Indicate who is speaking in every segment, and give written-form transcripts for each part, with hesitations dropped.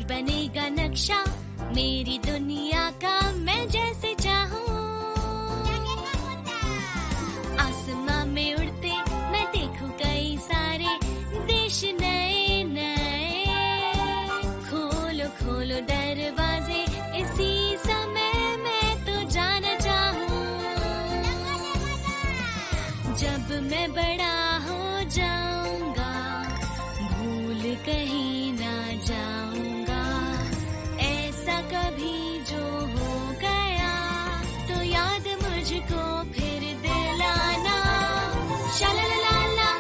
Speaker 1: बनेगा नक्शा मेरी दुनिया का, मैं जैसे चाहूँ। आसमां में उड़ते मैं देखूं कई सारे देश नए नए। खोलो खोलो दरवाजे इसी समय, मैं तो जाना चाहूँ। जब मैं बड़ा हो जाऊंगा भूल कहीं ना जाऊंगा। ऐसा कभी जो हो गया तो याद मुझको फिर दिलाना। शालालाला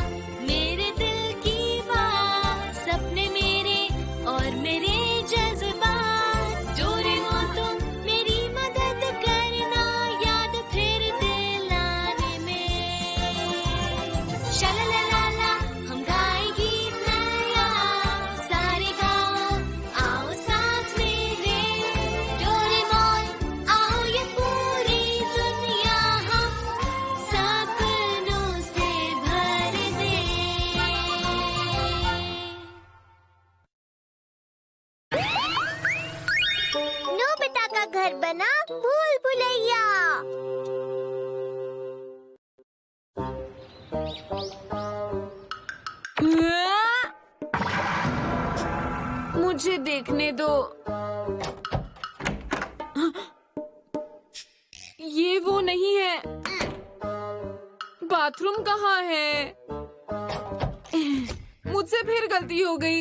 Speaker 1: मेरे दिल की बात, सपने मेरे और मेरे जज्बात। डोरेमोन तुम मेरी मदद करना याद फिर दिलाने में। शालालाला हम गाए गीत नया, सारे गाओ आओ साथ मेरे। डोरेमोन आओ ये पूरी दुनिया हम सपनों से भर दे। नोबिता का घर बना भूल भुलैया।
Speaker 2: मुझे देखने दो। ये वो नहीं है। बाथरूम कहाँ है? मुझसे फिर गलती हो गई।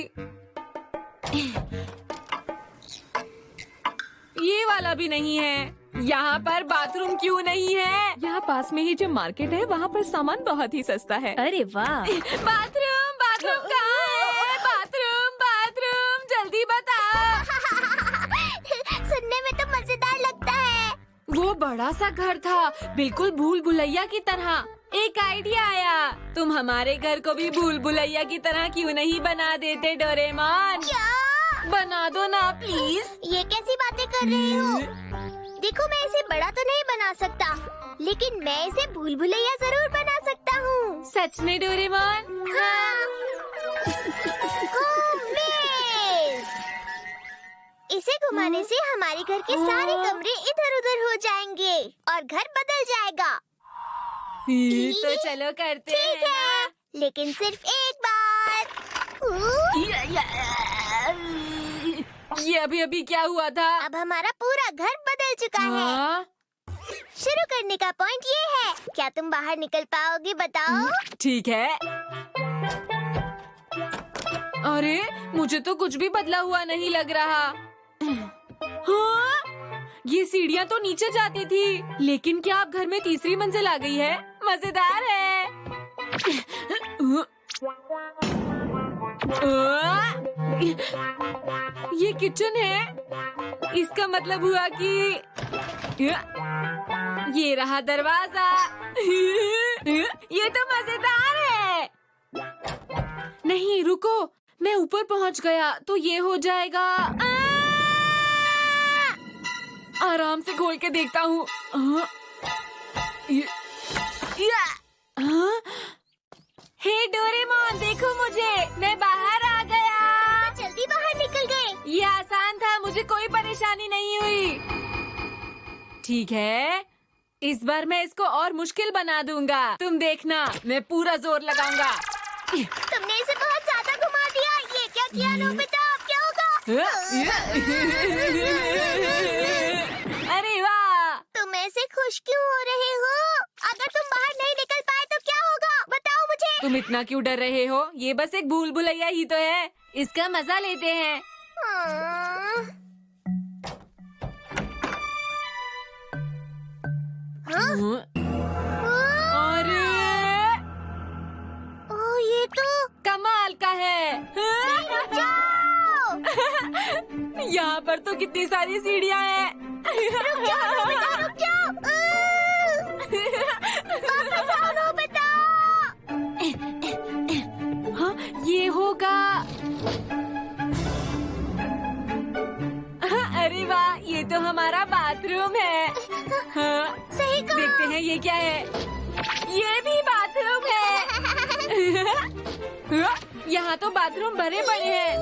Speaker 2: ये वाला भी नहीं है। यहाँ पर बाथरूम क्यों नहीं है? यहाँ पास में ही जो मार्केट है वहाँ पर सामान बहुत ही सस्ता है।
Speaker 3: अरे वाह।
Speaker 2: बाथरूम बाथरूम कहाँ है? बाथरूम बाथरूम जल्दी बताओ।
Speaker 1: सुनने में तो मजेदार लगता है।
Speaker 2: वो बड़ा सा घर था, बिल्कुल भूल भुलैया की तरह। एक आइडिया आया, तुम हमारे घर को भी भूल भुलैया की तरह क्यों नहीं बना देते डोरेमोन?
Speaker 1: क्या?
Speaker 2: बना दो ना प्लीज।
Speaker 1: ये कैसी बातें कर रहे हो? देखो मैं इसे बड़ा तो नहीं बना सकता, लेकिन मैं इसे भूल भुलैया जरूर बना सकता हूँ।
Speaker 2: सच में डोरेमोन?
Speaker 1: हाँ। Home base. इसे घुमाने से हमारे घर के सारे कमरे इधर उधर हो जाएंगे और घर बदल जाएगा।
Speaker 2: तो चलो करते हैं
Speaker 1: ठीक है, लेकिन सिर्फ एक बार।
Speaker 2: ये अभी अभी क्या हुआ था?
Speaker 1: अब हमारा पूरा घर बदल चुका है।
Speaker 2: हाँ?
Speaker 1: शुरू करने का पॉइंट ये है। क्या तुम बाहर निकल पाओगे बताओ?
Speaker 2: ठीक है। अरे मुझे तो कुछ भी बदला हुआ नहीं लग रहा। हाँ? ये सीढ़ियाँ तो नीचे जाती थी, लेकिन क्या अब घर में तीसरी मंजिल आ गई है? मजेदार है। ये किचन है। इसका मतलब हुआ कि ये रहा दरवाजा। ये तो मजेदार है। नहीं रुको, मैं ऊपर पहुंच गया तो ये हो जाएगा। आराम से खोल के देखता हूँ। हे डोरेमोन देखो मुझे, मैं बाहर आ गया।
Speaker 1: जल्दी बाहर निकल गए।
Speaker 2: ये आसान था, मुझे कोई परेशानी नहीं हुई। ठीक है, इस बार मैं इसको और मुश्किल बना दूंगा। तुम देखना, मैं पूरा जोर लगाऊंगा।
Speaker 1: तुमने इसे बहुत ज्यादा घुमा दिया। ये क्या किया नोबिता? अब क्या होगा?
Speaker 2: अरे वाह!
Speaker 1: तुम ऐसे खुश क्यों हो रहे हो? अगर तुम बाहर नहीं निकल पाए तो क्या होगा? बताओ मुझे।
Speaker 2: तुम इतना क्यों डर रहे हो? ये बस एक भूल भुलैया ही तो है। इसका मजा लेते हैं।
Speaker 1: हाँ?
Speaker 2: अरे
Speaker 1: ओह, ये तो
Speaker 2: कमाल का है। यहाँ पर तो कितनी सारी सीढ़ियाँ हैं।
Speaker 1: रुक जाओ। वापस आओ नोबिता।
Speaker 2: हाँ, ये होगा। अरे वाह, ये तो हमारा बाथरूम है। हाँ,
Speaker 1: सही कहा।
Speaker 2: देखते हैं ये क्या है। ये भी बाथरूम है। यहाँ तो बाथरूम भरे पड़े हैं।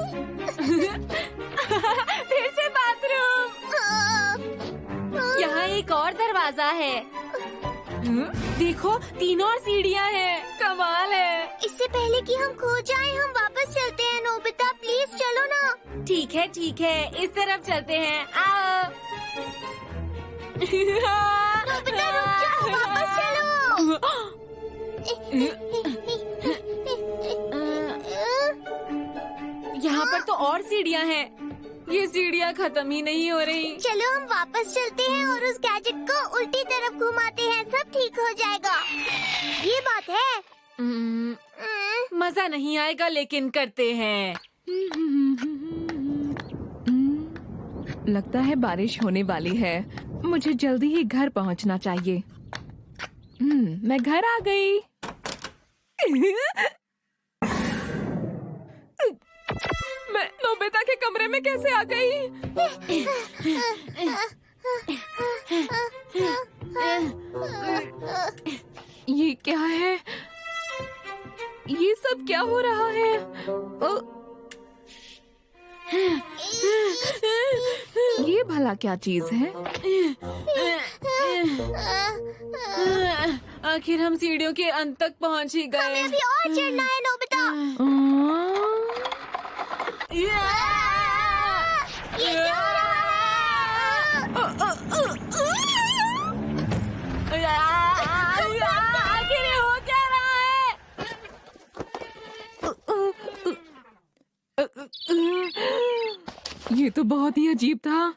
Speaker 2: दरवाजा है। देखो, 3 और सीढ़ियाँ हैं। कमाल है।
Speaker 1: इससे पहले कि हम खो जाएं, हम वापस चलते हैं। नोबिता प्लीज चलो ना।
Speaker 2: ठीक है, इस तरफ चलते हैं। आओ।
Speaker 1: नोबिता रुक जाओ, वापस चलो।
Speaker 2: यहाँ पर तो और सीढ़ियाँ हैं। ये सीढ़ियाँ खत्म ही नहीं हो रही।
Speaker 1: चलो हम वापस चलते हैं और उस गैजेट को उल्टी तरफ घुमाते हैं, सब ठीक हो जाएगा। ये बात है।
Speaker 2: मजा नहीं आएगा, लेकिन करते हैं।
Speaker 3: लगता है बारिश होने वाली है। मुझे जल्दी ही घर पहुंचना चाहिए। मैं घर आ गई। मैं नोबिता के कमरे में कैसे आ गई? ये क्या है? ये सब क्या हो रहा है? ये भला क्या चीज है?
Speaker 2: आखिर हम सीढ़ियों के अंत तक पहुंच ही गए।
Speaker 1: हमें अभी और चढ़ना है नोबिता। ये क्या हो रहा है?
Speaker 2: आखिर ये हो क्या रहा है?
Speaker 3: ये तो बहुत ही अजीब था।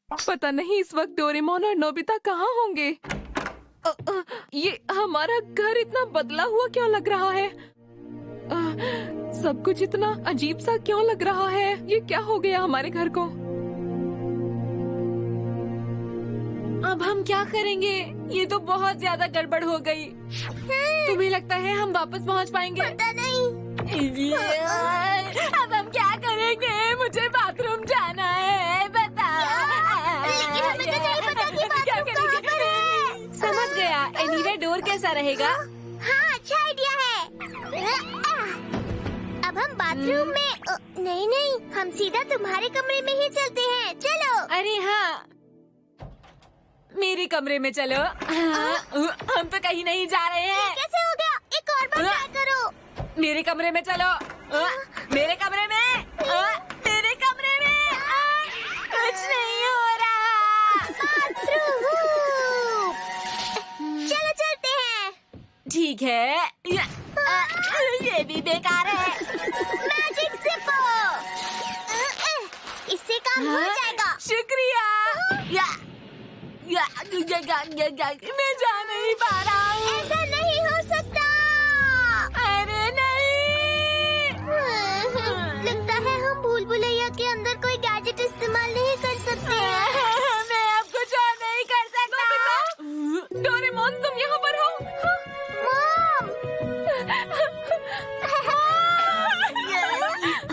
Speaker 3: पता नहीं इस वक्त डोरेमोन और नोबिता कहाँ होंगे। ये हमारा घर इतना बदला हुआ क्यों लग रहा है? सब कुछ इतना अजीब सा क्यों लग रहा है? ये क्या हो गया हमारे घर को?
Speaker 2: अब हम क्या करेंगे? ये तो बहुत ज्यादा गड़बड़ हो गई। तुम्हें लगता है हम वापस पहुंच पाएंगे?
Speaker 1: पता नहीं।
Speaker 2: अब हम क्या करेंगे? मुझे बाथरूम जाना है, बता।
Speaker 1: लेकिन हमें तो नहीं पता कि बाथरूम कहाँ पर है।
Speaker 2: समझ गया। एनीवे डोर कैसा रहेगा?
Speaker 1: हाँ, अच्छा आइडिया है। अब हम बाथरूम में नहीं, हम सीधा तुम्हारे कमरे में ही चलते हैं। चलो।
Speaker 2: अरे हाँ, मेरे कमरे में चलो। हम तो कहीं नहीं जा रहे हैं।
Speaker 1: कैसे हो गया? एक और बार ट्राई करो।
Speaker 2: मेरे कमरे में चलो। मेरे कमरे में। मेरे कमरे में। कुछ नहीं हो रहा।
Speaker 1: बाथरूम। चलो चलते हैं।
Speaker 2: ठीक है। ये भी बेकार है।
Speaker 1: मैजिक जिपो। इससे काम हो जाएगा।
Speaker 2: शुक्रिया। मैं जा नहीं पा रहा हूँ।
Speaker 1: ऐसा नहीं हो सकता।
Speaker 2: अरे नहीं।
Speaker 1: लगता है हम भूल भुलैया के अंदर कोई गैजेट इस्तेमाल नहीं कर सकते हैं।
Speaker 2: मैं अब कुछ और नहीं कर सकता।
Speaker 3: डोरेमोन, तुम यहाँ पर हो?
Speaker 1: मॉम।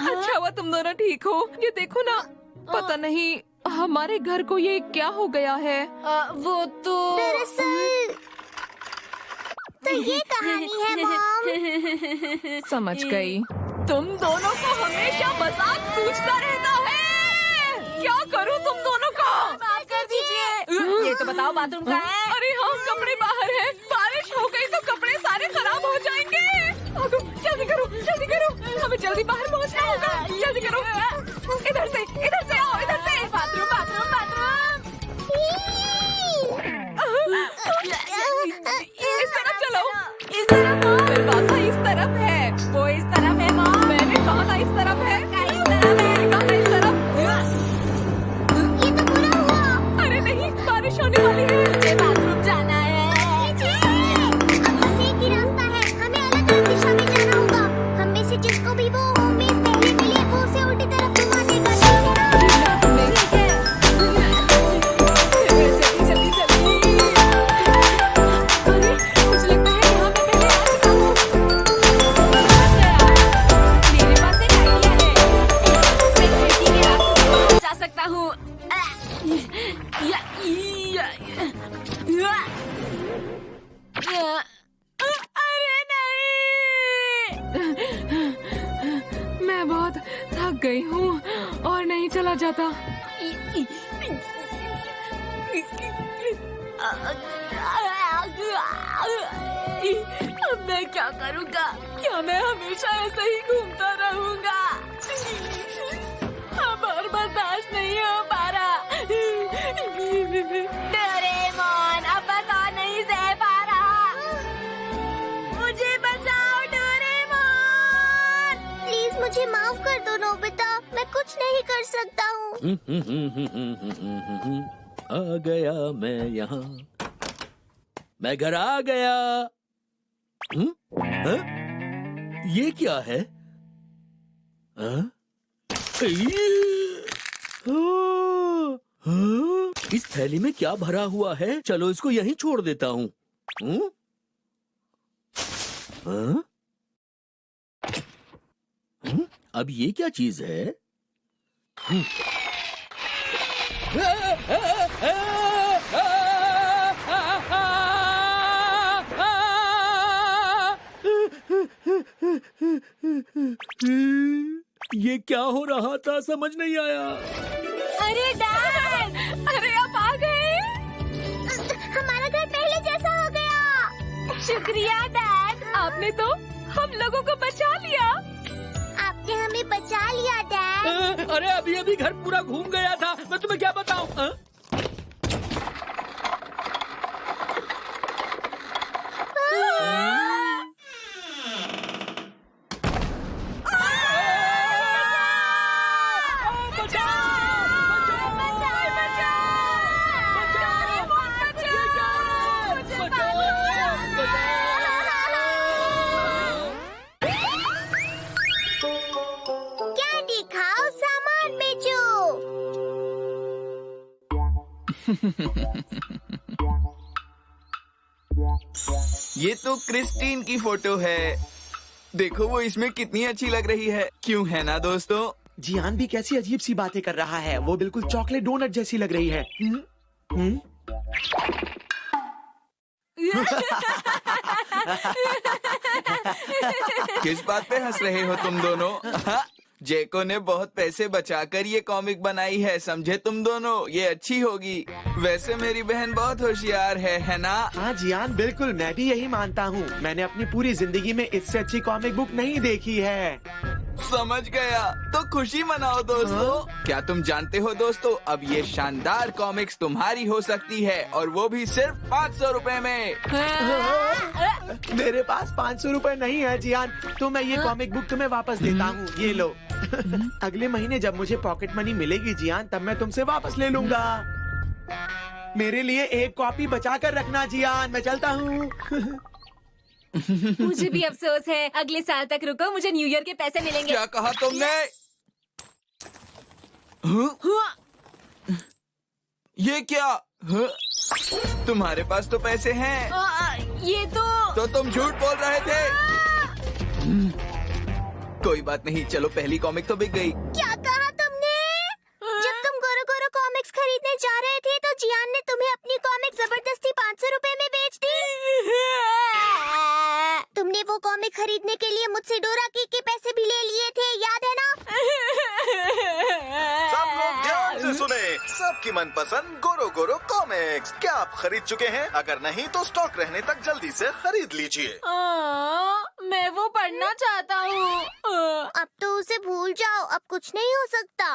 Speaker 3: अच्छा हुआ तुम दोनों ठीक हो। ये देखो ना, पता नहीं हमारे घर को ये क्या हो गया है।
Speaker 2: वो तो
Speaker 1: दरअसल तो ये कहानी है मॉम।
Speaker 3: समझ गई। तुम दोनों को हमेशा मजाक सूझता रहता है। क्या करूं तुम दोनों को?
Speaker 2: माफ कर दीजिए। ये तो बताओ बाथरूम कहाँ है?
Speaker 3: अरे हाँ, कपड़े बाहर है। बारिश हो गई तो कपड़े सारे खराब हो जाएंगे। जल्दी करो, जल्दी करो, हमें जल्दी बाहर पहुंचना होगा। जल्दी करो। इधर से आओ, इधर से।
Speaker 2: Bathroom bathroom bathroom.
Speaker 3: इस तरफ चलो।
Speaker 2: इस तरफ।
Speaker 3: दरवाजा इस तरफ है।
Speaker 2: वो इस तरफ है मॉम।
Speaker 3: मैंने कहा था इस तरफ है।
Speaker 2: इस तरफ है।
Speaker 3: मैंने कहा था इस तरफ।
Speaker 1: ये तो बुरा हुआ।
Speaker 3: अरे नहीं, बारिश होने वाली है।
Speaker 2: मुझे बाथरूम जाना है।
Speaker 1: अब बस एक ही रास्ता है। हमें अलग अलग दिशा में जाना होगा। हम में से जिसको भी वो होममेड पहले मिले, वो उसे उल्टी तरफ घुमा देगा।
Speaker 2: ठीक है। जल्दी जल्दी।
Speaker 3: अरे मुझे लगता है यहाँ मैं पहले आ चुका हूँ।
Speaker 2: मेरे पास एक आइडिया है। मैं खिड़की के रास्ते से बाहर जा सकता हूँ। अरे नहीं।
Speaker 3: मैं बहुत थक गई हूँ और नहीं चला जाता।
Speaker 2: अब मैं क्या करूँगा? क्या मैं हमेशा ऐसे ही घूमता रहूँगा? अब और बर्दाश्त नहीं हो पा रहा। डोरेमोन, अब बस और नहीं सह पा रहा। मुझे बचाओ डोरेमोन।
Speaker 1: प्लीज मुझे माफ कर दो नोबिता, मैं कुछ नहीं कर सकता हूँ।
Speaker 4: आ गया मैं यहाँ, मैं घर आ गया। हाँ? ये क्या है? हाँ? इस थैली में क्या भरा हुआ है? चलो इसको यहीं छोड़ देता हूँ। अब ये क्या चीज है? ये क्या हो रहा था, समझ नहीं आया।
Speaker 2: अरे डैड,
Speaker 3: अरे आप आ गए।
Speaker 1: हमारा घर पहले जैसा हो गया।
Speaker 2: शुक्रिया डैड।
Speaker 3: आपने तो हम लोगों को बचा लिया।
Speaker 1: आपने हमें बचा लिया डैड।
Speaker 4: अरे अभी अभी घर पूरा घूम गया था, मैं तुम्हें क्या बताऊं?
Speaker 1: कैंडी खाओ, सामान बेचो।
Speaker 5: ये तो क्रिस्टीन की फोटो है। देखो वो इसमें कितनी अच्छी लग रही है, क्यों है ना दोस्तों?
Speaker 6: जियान भी कैसी अजीब सी बातें कर रहा है। वो बिल्कुल चॉकलेट डोनट जैसी लग रही है।
Speaker 5: किस बात पे हंस रहे हो तुम दोनों? जेको ने बहुत पैसे बचाकर ये कॉमिक बनाई है, समझे तुम दोनों? ये अच्छी होगी। वैसे मेरी बहन बहुत होशियार है ना?
Speaker 6: हाँ जियान, बिल्कुल मैं भी यही मानता हूँ। मैंने अपनी पूरी जिंदगी में इससे अच्छी कॉमिक बुक नहीं देखी है।
Speaker 5: समझ गया, तो खुशी मनाओ दोस्तों। क्या तुम जानते हो दोस्तों, अब ये शानदार कॉमिक्स तुम्हारी हो सकती है, और वो भी सिर्फ 500 रुपए में।
Speaker 6: मेरे पास 500 रुपए नहीं है जियान, तो मैं ये कॉमिक बुक तुम्हें वापस देता हूँ। ये लो। अगले महीने जब मुझे पॉकेट मनी मिलेगी जियान, तब मैं तुमसे वापस ले लूंगा। मेरे लिए एक कॉपी बचा कर रखना जियान, मैं चलता हूँ।
Speaker 2: मुझे भी अफसोस है। अगले साल तक रुको, मुझे न्यू ईयर के पैसे मिलेंगे।
Speaker 5: क्या कहा तुमने? ये क्या? तुम्हारे पास तो पैसे हैं।
Speaker 2: ये तो
Speaker 5: तुम झूठ बोल रहे थे। कोई बात नहीं, चलो पहली कॉमिक तो बिक गई।
Speaker 1: क्या कहा तुमने? जब तुम गोरो गोरो कॉमिक्स खरीदने जा रहे थे तो जियान ने तुम्हें अपनी कॉमिक जबरदस्ती 500 रुपए में बेच दी। तुमने वो कॉमिक खरीदने के लिए मुझसे डोरा के पैसे भी ले लिए थे, याद है ना?
Speaker 7: सब लोग ध्यान से सुने, सबकी मनपसंद गोरो गोरो कॉमिक्स। क्या आप खरीद चुके हैं? अगर नहीं तो स्टॉक रहने तक जल्दी से खरीद लीजिए।
Speaker 2: मैं वो पढ़ना चाहता हूँ।
Speaker 1: अब तो उसे भूल जाओ, अब कुछ नहीं हो सकता।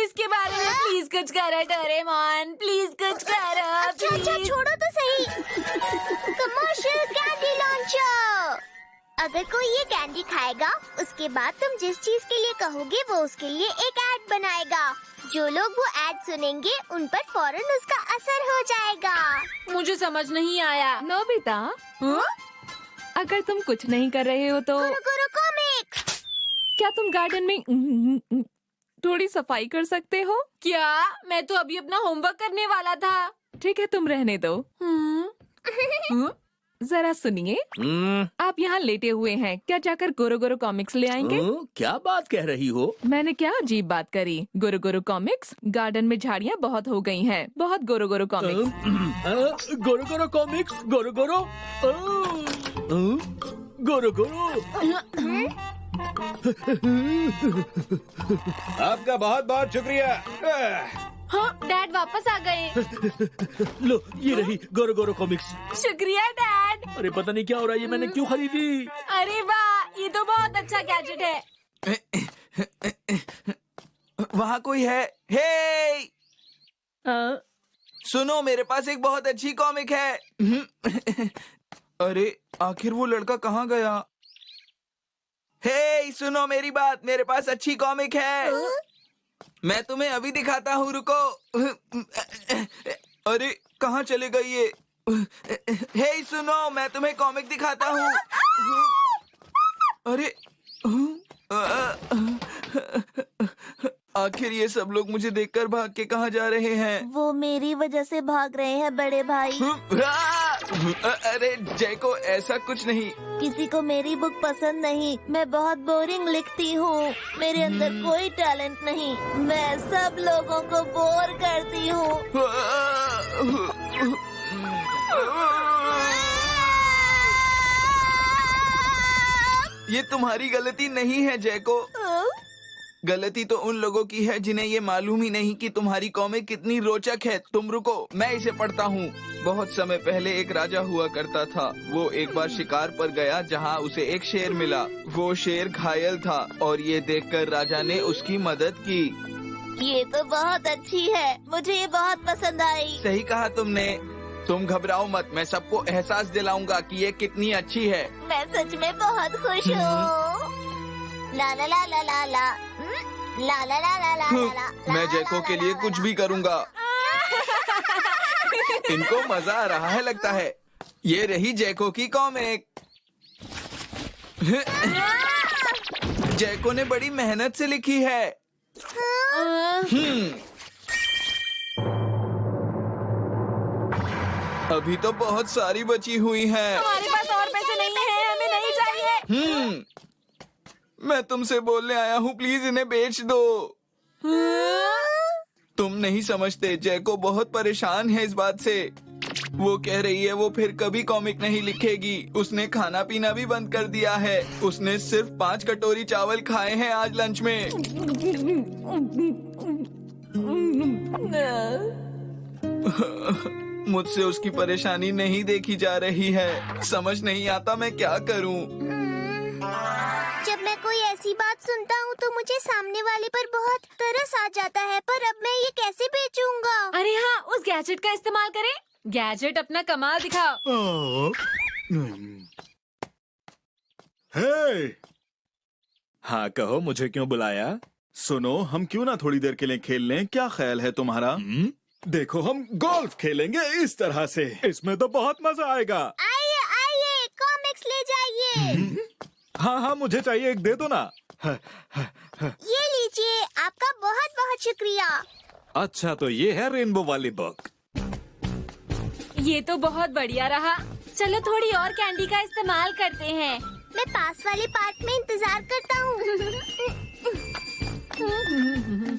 Speaker 2: इसके बारे में प्लीज कुछ करो डोरेमोन, प्लीज कुछ करो।
Speaker 1: अच्छा छोड़ो तो सही। Commercial candy launcher. अगर कोई ये कैंडी खाएगा, उसके बाद तुम जिस चीज के लिए कहोगे वो उसके लिए एक ऐड बनाएगा। जो लोग वो ऐड सुनेंगे उन पर फौरन उसका असर हो जाएगा।
Speaker 2: मुझे समझ नहीं आया।
Speaker 3: नोबिता, अगर तुम कुछ नहीं कर रहे हो तो
Speaker 1: गोरो गोरो कॉमिक।
Speaker 3: क्या तुम गार्डन में थोड़ी सफाई कर सकते हो?
Speaker 2: क्या? मैं तो अभी अपना होमवर्क करने वाला था।
Speaker 3: ठीक है, तुम रहने दो। जरा सुनिए, आप यहाँ लेटे हुए हैं, क्या जाकर गोरो गोरो कॉमिक्स ले आएंगे?
Speaker 4: क्या बात कह रही हो?
Speaker 3: मैंने क्या अजीब बात करी? गोरो गोरो कॉमिक्स, गार्डन में झाड़ियाँ बहुत हो गई हैं, बहुत गोरो गोरो कॉमिक्स।
Speaker 4: गोरो गोरो कॉमिक्स, गोरो गोरो गोरो गोरो।
Speaker 8: आपका बहुत बहुत शुक्रिया।
Speaker 2: हाँ, डैड वापस आ गए।
Speaker 4: लो ये रही गोरो गोरो कॉमिक्स।
Speaker 2: शुक्रिया डैड।
Speaker 4: अरे पता नहीं क्या हो रहा है, ये मैंने क्यों खरीदी?
Speaker 2: अरे वाह, ये तो बहुत अच्छा गैजेट है।
Speaker 5: वहाँ कोई है? हे! सुनो, मेरे पास एक बहुत अच्छी कॉमिक है। अरे आखिर वो लड़का कहाँ गया? हे, सुनो मेरी बात, मेरे पास अच्छी कॉमिक है। मैं तुम्हें अभी दिखाता हूँ, रुको। अरे कहाँ चले गई ये? हे सुनो, मैं तुम्हें कॉमिक दिखाता हूँ। अरे आखिर ये सब लोग मुझे देखकर भाग के कहाँ जा रहे हैं?
Speaker 1: वो मेरी वजह से भाग रहे हैं बड़े भाई।
Speaker 5: अरे जैको, ऐसा कुछ नहीं।
Speaker 1: किसी को मेरी बुक पसंद नहीं। मैं बहुत बोरिंग लिखती हूँ। मेरे अंदर कोई टैलेंट नहीं। मैं सब लोगों को बोर करती हूँ।
Speaker 5: ये तुम्हारी गलती नहीं है जैको। गलती तो उन लोगों की है जिन्हें ये मालूम ही नहीं कि तुम्हारी कॉमिक कितनी रोचक है। तुम रुको, मैं इसे पढ़ता हूँ। बहुत समय पहले एक राजा हुआ करता था। वो एक बार शिकार पर गया जहाँ उसे एक शेर मिला। वो शेर घायल था और ये देखकर राजा ने उसकी मदद की।
Speaker 1: ये तो बहुत अच्छी है। मुझे ये बहुत पसंद आई।
Speaker 5: सही कहा तुमने। तुम घबराओ मत, मैं सबको एहसास दिलाऊंगा कि ये कितनी अच्छी है।
Speaker 1: मैं सच में बहुत खुश हूँ। ला ला ला ला ला ला ला ला ला ला ला ला।
Speaker 5: मैं जैको के लिए कुछ भी करूँगा। इनको मजा आ रहा है लगता है। ये रही जैको की कॉमिक। जैको ने बड़ी मेहनत से लिखी है। अभी तो बहुत सारी बची हुई हैं।
Speaker 2: हमारे पास और पैसे नहीं है, हमें नहीं चाहिए।
Speaker 5: मैं तुमसे बोलने आया हूँ, प्लीज इन्हें बेच दो। तुम नहीं समझते, जैको बहुत परेशान है इस बात से। वो कह रही है वो फिर कभी कॉमिक नहीं लिखेगी। उसने खाना पीना भी बंद कर दिया है। उसने सिर्फ 5 कटोरी चावल खाए हैं आज लंच में। मुझसे उसकी परेशानी नहीं देखी जा रही है। समझ नहीं आता मैं क्या करूं।
Speaker 1: जब मैं कोई ऐसी बात सुनता हूँ तो मुझे सामने वाले पर बहुत तरस आ जाता है। पर अब मैं ये कैसे बेचूंगा?
Speaker 2: अरे हाँ, उस गैजेट का इस्तेमाल करें। गैजेट अपना कमाल दिखाओ।
Speaker 8: हे!
Speaker 4: हाँ कहो, मुझे क्यों बुलाया?
Speaker 8: सुनो, हम क्यों ना थोड़ी देर के लिए खेल लें? क्या ख्याल है तुम्हारा? देखो, हम गोल्फ खेलेंगे इस तरह से।
Speaker 4: इसमें तो बहुत मजा आएगा।
Speaker 1: आइए आइए, कॉमिक्स ले जाइए।
Speaker 4: हाँ हाँ, मुझे चाहिए, एक दे दो ना।
Speaker 1: ये लीजिए, आपका बहुत बहुत शुक्रिया।
Speaker 4: अच्छा, तो ये है रेनबो वाली बुक।
Speaker 2: ये तो बहुत बढ़िया रहा। चलो थोड़ी और कैंडी का इस्तेमाल करते हैं।
Speaker 1: मैं पास वाले पार्क में इंतजार करता हूँ।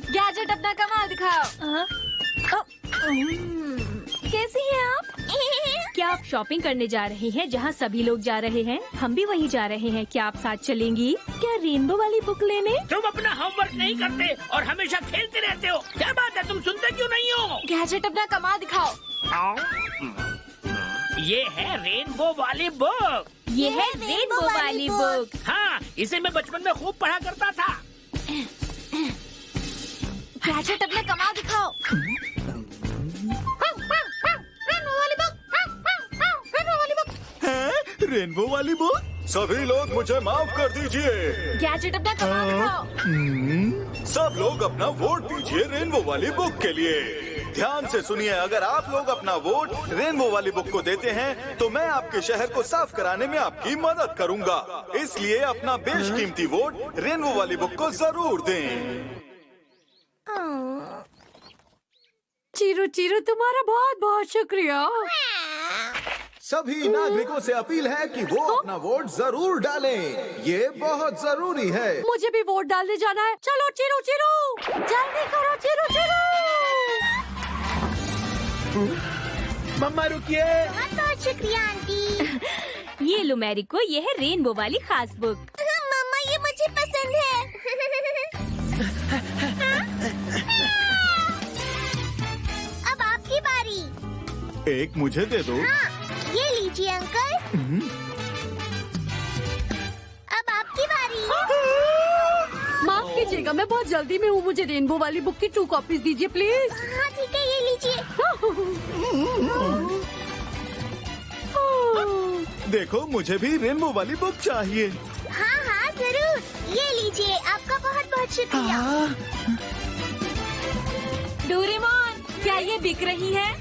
Speaker 2: गैजेट अपना कमाल दिखाओ। कैसी हैं आप? क्या आप शॉपिंग करने जा रहे हैं जहां सभी लोग जा रहे हैं? हम भी वहीं जा रहे हैं। क्या आप साथ चलेंगी? क्या रेनबो वाली बुक लेने?
Speaker 9: तुम अपना होमवर्क नहीं करते और हमेशा खेलते रहते हो। क्या बात है, तुम सुनते क्यों नहीं हो?
Speaker 2: गैजेट अपना कमाल दिखाओ।
Speaker 9: ये है रेनबो वाली बुक।
Speaker 2: ये है रेनबो वाली बुक।
Speaker 9: हाँ, इसे मैं बचपन में खूब पढ़ा करता था।
Speaker 2: गैजेट अपना कमाल दिखाओ।
Speaker 8: रेनबो वाली बुक? सभी लोग मुझे माफ कर दीजिए।
Speaker 2: गैजेट अपना कमाल दिखाओ।
Speaker 8: सब लोग अपना वोट दीजिए रेनबो वाली बुक के लिए। ध्यान से सुनिए, अगर आप लोग अपना वोट रेनबो वाली बुक को देते हैं तो मैं आपके शहर को साफ कराने में आपकी मदद करूंगा। इसलिए अपना बेशकीमती वोट रेनबो वाली बुक को जरूर दें।
Speaker 2: चिरू चिरू, तुम्हारा बहुत बहुत शुक्रिया।
Speaker 7: सभी नागरिकों से अपील है कि वो अपना वोट जरूर डालें। ये बहुत जरूरी है।
Speaker 2: मुझे भी वोट डालने जाना है। चलो चिरू चिरू, जल्दी करो चिरू चिरू।
Speaker 6: मम्मा रुकिए।
Speaker 1: बहुत बहुत शुक्रिया आंटी।
Speaker 2: ये लो मैरी को, ये है रेनबो वाली खास बुक।
Speaker 1: मम्मा, ये मुझे पसंद है।
Speaker 8: एक मुझे दे दो।
Speaker 1: हाँ, ये लीजिए अंकल। अब आपकी बारी।
Speaker 3: माफ कीजिएगा, मैं बहुत जल्दी में हूँ। मुझे रेनबो वाली बुक की 2 कॉपीज दीजिए प्लीज।
Speaker 1: हाँ ठीक है, ये लीजिए।
Speaker 8: देखो, मुझे भी रेनबो वाली बुक चाहिए।
Speaker 1: हाँ हाँ जरूर, ये लीजिए। आपका बहुत बहुत शुक्रिया।
Speaker 2: डोरेमोन, क्या ये बिक रही है?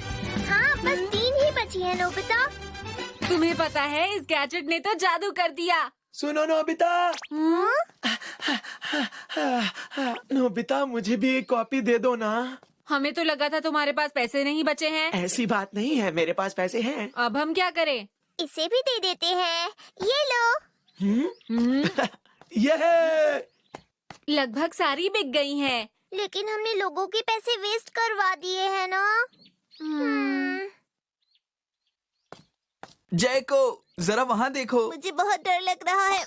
Speaker 1: हाँ, बस 3 ही बची है नोबिता।
Speaker 2: तुम्हें पता है इस गैजेट ने तो जादू कर दिया।
Speaker 6: सुनो नोबिता। नोबिता, मुझे भी एक कॉपी दे दो ना।
Speaker 2: हमें तो लगा था तुम्हारे पास पैसे नहीं बचे हैं।
Speaker 6: ऐसी बात नहीं है, मेरे पास पैसे हैं।
Speaker 2: अब हम क्या करें?
Speaker 1: इसे भी दे देते हैं, ये लो।
Speaker 6: ये
Speaker 2: लगभग सारी बिक गई हैं।
Speaker 1: लेकिन हमने लोगों के पैसे वेस्ट करवा दिए हैं ना।
Speaker 5: जय को जरा वहाँ देखो।
Speaker 1: मुझे बहुत डर लग रहा है।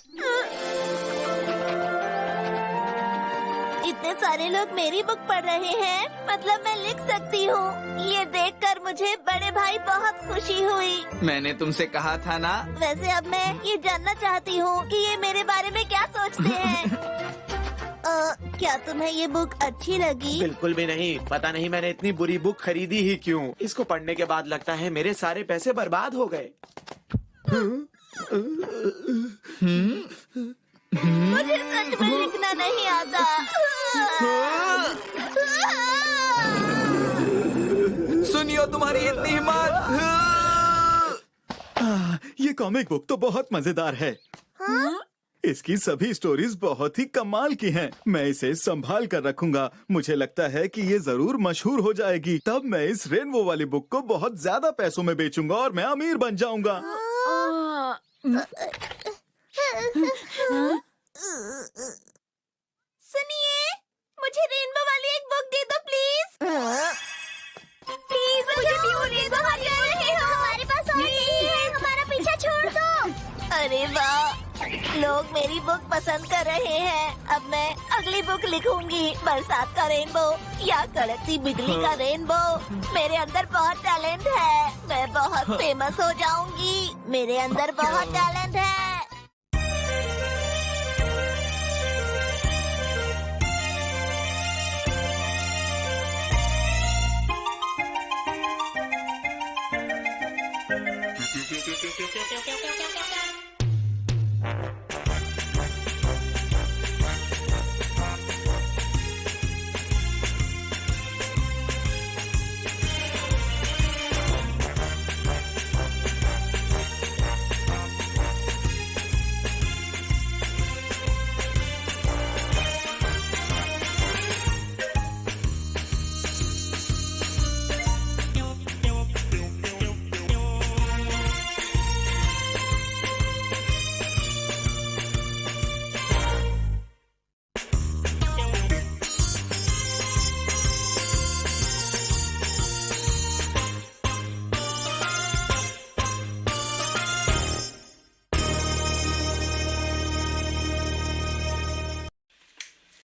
Speaker 1: इतने सारे लोग मेरी बुक पढ़ रहे हैं, मतलब मैं लिख सकती हूँ। ये देखकर मुझे बड़े भाई बहुत खुशी हुई।
Speaker 5: मैंने तुमसे कहा था ना।
Speaker 1: वैसे अब मैं ये जानना चाहती हूँ कि ये मेरे बारे में क्या सोचते हैं। क्या तुम्हें ये बुक अच्छी लगी?
Speaker 6: बिल्कुल भी नहीं। पता नहीं मैंने इतनी बुरी बुक खरीदी ही क्यों। इसको पढ़ने के बाद लगता है मेरे सारे पैसे बर्बाद हो गए।
Speaker 1: मुझे सच में लिखना नहीं आता।
Speaker 5: सुनियो, तुम्हारी इतनी हिम्मत।
Speaker 8: ये कॉमिक बुक तो बहुत मजेदार है। इसकी सभी स्टोरीज बहुत ही कमाल की हैं। मैं इसे संभाल कर रखूंगा। मुझे लगता है कि ये जरूर मशहूर हो जाएगी। तब मैं इस रेनबो वाली बुक को बहुत ज्यादा पैसों में बेचूंगा और मैं अमीर बन जाऊंगा।
Speaker 1: सुनिए, मुझे रेनबो वाली एक बुक दे दो प्लीज। प्लीज मुझे भी वो रेनबो वाली दे रहे हो। हमारे पास और नहीं है, हमारा पीछा छोड़ दो। अरे वाह, लोग मेरी बुक पसंद कर रहे हैं। अब मैं अगली बुक लिखूंगी, बरसात का रेनबो या कड़कती बिजली का रेनबो। मेरे अंदर बहुत टैलेंट है, मैं बहुत फेमस हो जाऊंगी। मेरे अंदर बहुत टैलेंट है।